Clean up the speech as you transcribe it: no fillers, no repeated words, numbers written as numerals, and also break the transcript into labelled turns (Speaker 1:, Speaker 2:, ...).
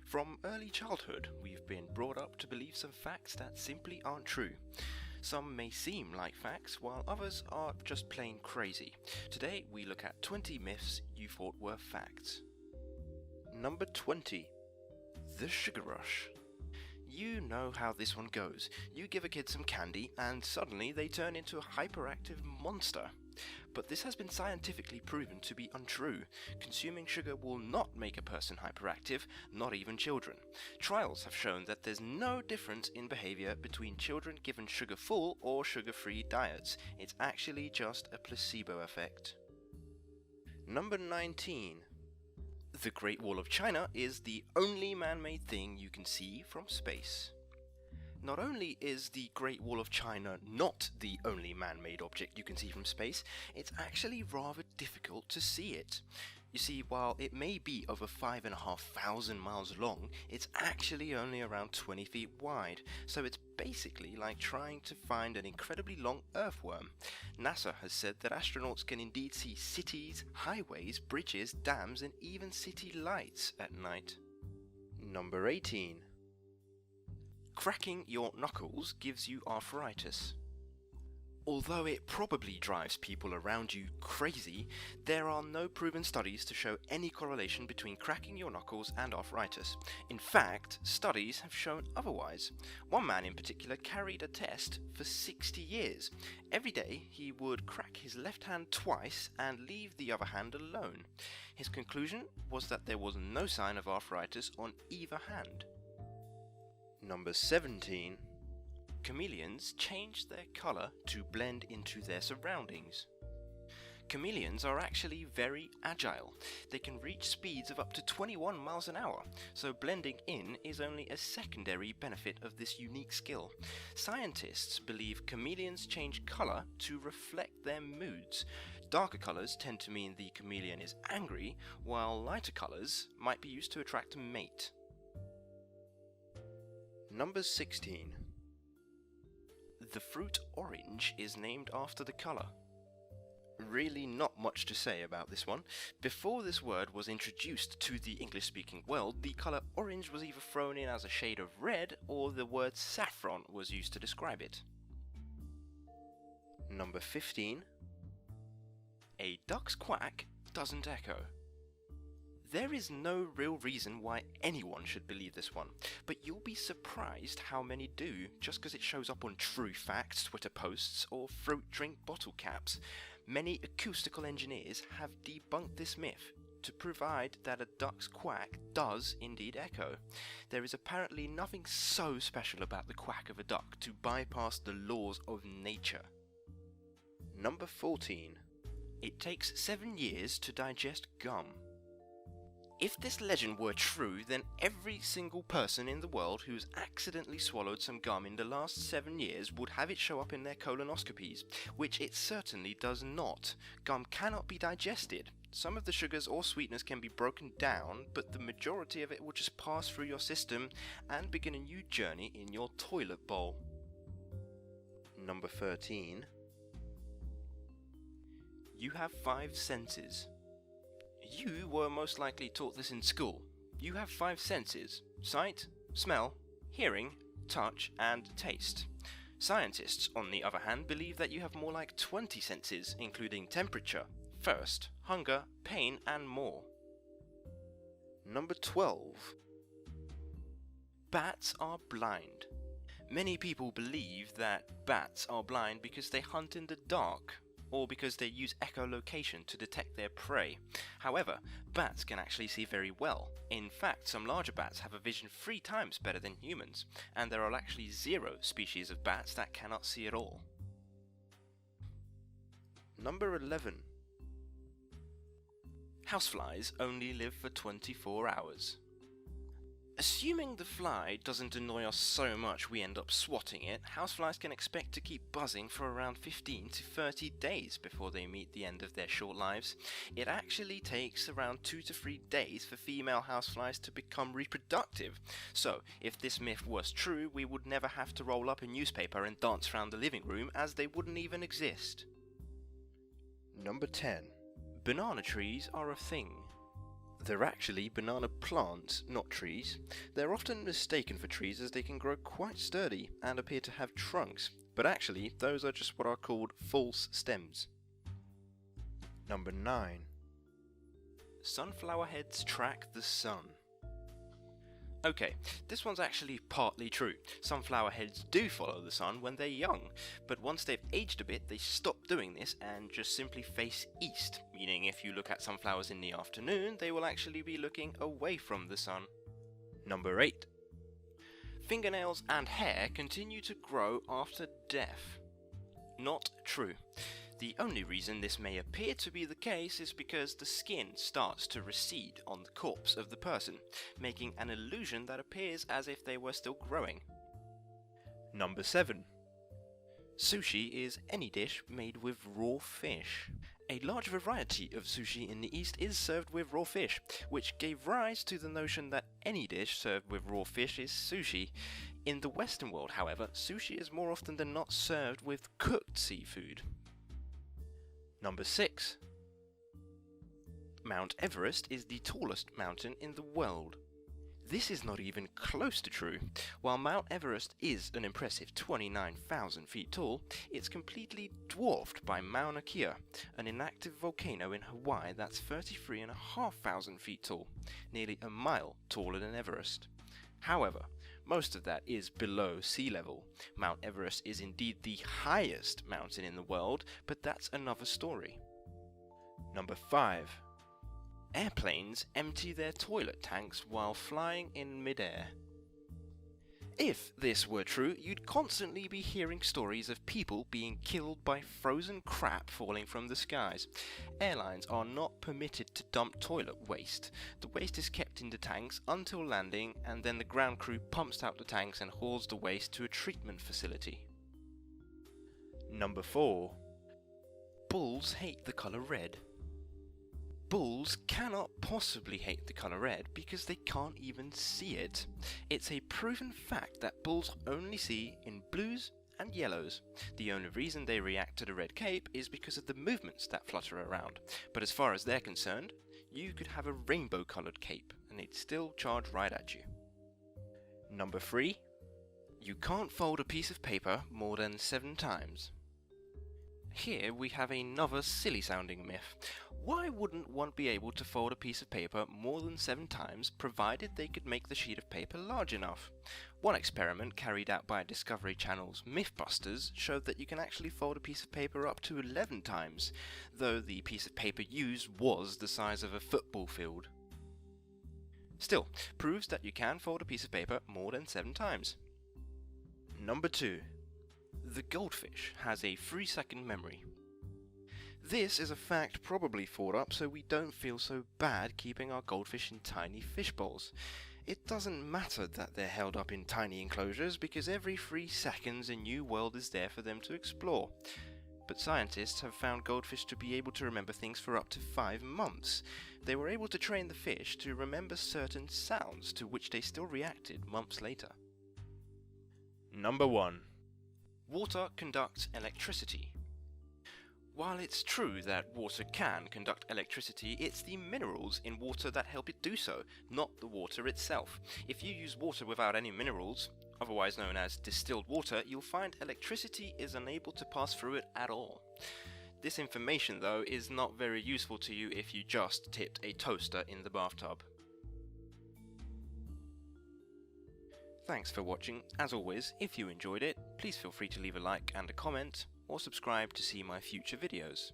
Speaker 1: From early childhood, we've been brought up to believe some facts that simply aren't true. Some may seem like facts, while others are just plain crazy. Today, we look at 20 myths you thought were facts. Number 20. The Sugar Rush. You know how this one goes. You give a kid some candy, and suddenly they turn into a hyperactive monster. But this has been scientifically proven to be untrue. Consuming sugar will not make a person hyperactive, not even children. Trials have shown that there's no difference in behavior between children given sugar-full or sugar-free diets. It's actually just a placebo effect. Number 19. The Great Wall of China is the only man-made thing you can see from space. Not only is the Great Wall of China not the only man-made object you can see from space, it's actually rather difficult to see it. You see, while it may be over 5,500 miles long, it's actually only around 20 feet wide, so it's basically like trying to find an incredibly long earthworm. NASA has said that astronauts can indeed see cities, highways, bridges, dams, and even city lights at night. Number 18. Cracking your knuckles gives you arthritis. Although it probably drives people around you crazy, there are no proven studies to show any correlation between cracking your knuckles and arthritis. In fact, studies have shown otherwise. One man in particular carried a test for 60 years. Every day he would crack his left hand twice and leave the other hand alone. His conclusion was that there was no sign of arthritis on either hand. Number 17. Chameleons change their colour to blend into their surroundings. Chameleons are actually very agile. They can reach speeds of up to 21 miles an hour, so blending in is only a secondary benefit of this unique skill. Scientists believe chameleons change colour to reflect their moods. Darker colours tend to mean the chameleon is angry, while lighter colours might be used to attract a mate. Number 16. The fruit orange is named after the colour. Really not much to say about this one. Before this word was introduced to the English-speaking world, the colour orange was either thrown in as a shade of red, or the word saffron was used to describe it. Number 15. A duck's quack doesn't echo. There is no real reason why anyone should believe this one, but you'll be surprised how many do, just because it shows up on True Facts Twitter posts or fruit drink bottle caps. Many acoustical engineers have debunked this myth to provide that a duck's quack does indeed echo. There is apparently nothing so special about the quack of a duck to bypass the laws of nature. Number 14. It takes 7 years to digest gum. If this legend were true, then every single person in the world who's accidentally swallowed some gum in the last 7 years would have it show up in their colonoscopies, which it certainly does not. Gum cannot be digested. Some of the sugars or sweeteners can be broken down, but the majority of it will just pass through your system and begin a new journey in your toilet bowl. Number 13. You have 5 senses. You were most likely taught this in school. You have 5 senses: sight, smell, hearing, touch, and taste. Scientists, on the other hand, believe that you have more like 20 senses, including temperature, thirst, hunger, pain, and more. Number 12. Bats are blind. Many people believe that bats are blind because they hunt in the dark, or because they use echolocation to detect their prey. However, bats can actually see very well. In fact, some larger bats have a vision 3 times better than humans, and there are actually 0 species of bats that cannot see at all. Number 11. Houseflies only live for 24 hours. Assuming the fly doesn't annoy us so much we end up swatting it, houseflies can expect to keep buzzing for around 15 to 30 days before they meet the end of their short lives. It actually takes around 2 to 3 days for female houseflies to become reproductive. So, if this myth was true, we would never have to roll up a newspaper and dance around the living room, as they wouldn't even exist. Number 10. Banana trees are a thing. They're actually banana plants, not trees. They're often mistaken for trees as they can grow quite sturdy and appear to have trunks, but actually those are just what are called false stems. Number 9. Sunflower heads track the sun. Okay, this one's actually partly true. Sunflower heads do follow the sun when they're young, but once they've aged a bit, they stop doing this and just simply face east, meaning if you look at sunflowers in the afternoon, they will actually be looking away from the sun. Number 8. Fingernails and hair continue to grow after death. Not true. The only reason this may appear to be the case is because the skin starts to recede on the corpse of the person, making an illusion that appears as if they were still growing. Number 7. Sushi is any dish made with raw fish. A large variety of sushi in the East is served with raw fish, which gave rise to the notion that any dish served with raw fish is sushi. In the Western world, however, sushi is more often than not served with cooked seafood. Number 6. Mount Everest is the tallest mountain in the world. This is not even close to true. While Mount Everest is an impressive 29,000 feet tall, it's completely dwarfed by Mauna Kea, an inactive volcano in Hawaii that's 33,500 feet tall, nearly a mile taller than Everest. However, most of that is below sea level. Mount Everest is indeed the highest mountain in the world, but that's another story. Number 5. Airplanes empty their toilet tanks while flying in midair. If this were true, you'd constantly be hearing stories of people being killed by frozen crap falling from the skies. Airlines are not permitted to dump toilet waste. The waste is kept in the tanks until landing, and then the ground crew pumps out the tanks and hauls the waste to a treatment facility. Number 4. Bulls hate the color red. Bulls cannot possibly hate the colour red because they can't even see it. It's a proven fact that bulls only see in blues and yellows. The only reason they react to the red cape is because of the movements that flutter around. But as far as they're concerned, you could have a rainbow coloured cape and they'd still charge right at you. Number 3. You can't fold a piece of paper more than 7 times. Here we have another silly sounding myth. Why wouldn't one be able to fold a piece of paper more than 7 times provided they could make the sheet of paper large enough? One experiment carried out by Discovery Channel's Mythbusters showed that you can actually fold a piece of paper up to 11 times, though the piece of paper used was the size of a football field. Still, proves that you can fold a piece of paper more than 7 times. Number 2. The goldfish has a 3-second memory. This is a fact probably thought up so we don't feel so bad keeping our goldfish in tiny fish bowls. It doesn't matter that they're held up in tiny enclosures because every 3 seconds a new world is there for them to explore. But scientists have found goldfish to be able to remember things for up to 5 months. They were able to train the fish to remember certain sounds to which they still reacted months later. Number 1. Water conducts electricity. While it's true that water can conduct electricity, it's the minerals in water that help it do so, not the water itself. If you use water without any minerals, otherwise known as distilled water, you'll find electricity is unable to pass through it at all. This information, though, is not very useful to you if you just tipped a toaster in the bathtub. Thanks for watching. As always, if you enjoyed it, please feel free to leave a like and a comment, or subscribe to see my future videos.